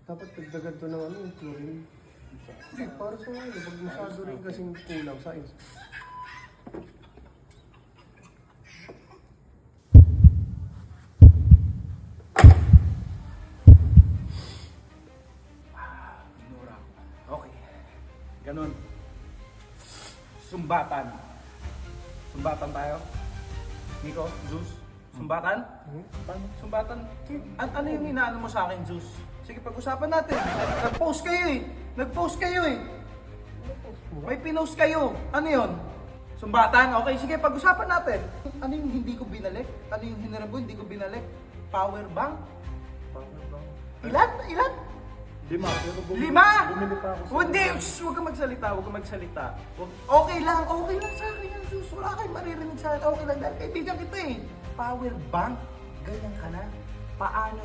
Dapat dagdagan to ng ano, yung chlorine. Hindi, para sa ano, pag masyado rin kasing kulang sa ins. Nura. Okay. Ganun. Sumbatan. Sumbatan tayo. Nico, Zeus. Sumbatan? Paano? Sumbatan? Ano yung inaano mo sa akin, Zeus? Sige, pag-usapan natin. Nag-post kayo eh. Nag-post kayo eh. May pinost kayo. Ano yun? Sumbatan? Okay, sige, pag-usapan natin. Ano yung hindi ko binalik? Ano yung hiniram ko, hindi ko binalik? Power bank? Ilan? Ilan? 5. Pero Lima! bumili pa ako sa... Hindi! Shh! Huwag kang magsalita, huwag kang magsalita. Okay lang sa akin yan, Sus. Wala kayong maririnig sa akin. Okay lang dahil kaibigan kita eh. Power bank? Ganyan ka na? Paano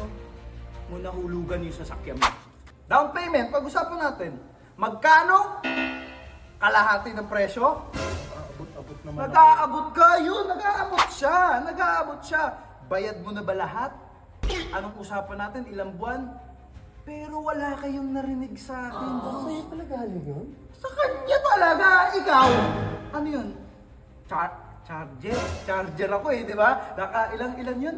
mo nahulugan yung sasakyan mo? Down payment, pag-usapan natin. Magkano? Kalahati ng presyo? Abot naman. Nag-aabot ka yun! Nag-aabot siya! Bayad mo na ba lahat? Anong usapan natin? Ilang buwan? Pero wala kayong narinig sa akin. Sa'yo pala galing yun? Sa kanya talaga, ikaw! Ano yun? Charger? Charger ako eh, di ba? Ilan yun?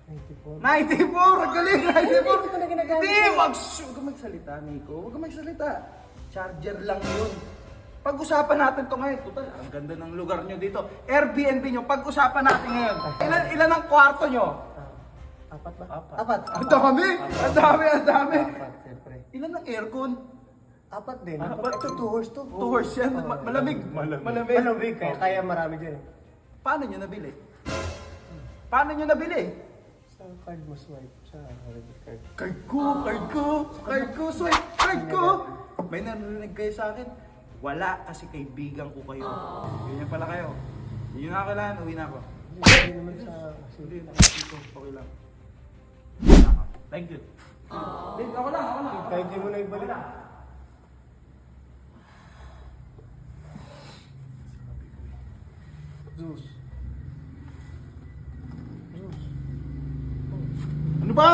94. 94! Galing, 94! Hindi ko na ginagamit Hindi! yun. Huwag ka magsalita, Nico. Huwag ka magsalita. Charger lang yun. Pag-usapan natin to ngayon. Total, ang ganda ng lugar nyo dito. Airbnb nyo, pag-usapan natin ngayon. Ilan ang kwarto nyo? Apat ba? Apat. Apat. Ang dami! Ang dami! Apat, siyempre. Ilan ang aircon? Apat din. Apat. Ito, 2 horse to. 2 horse yan. Malamig. Malamig. Malamig, kaya marami dyan eh. Paano nyo nabili? Paano nyo nabili? Sa card mo swipe, sa credit card. Card ko, swipe, card ko. May narinig kayo sa akin? Wala kasi kaibigan ko kayo. Ganyan pala kayo. Yun na kailangan, uwi na ako. Hindi naman sa... Hindi, dito, okay lang. Thank you. Dito, ako lang. Kahit di mo na ibalik. Zeus. Zeus. Ano ba?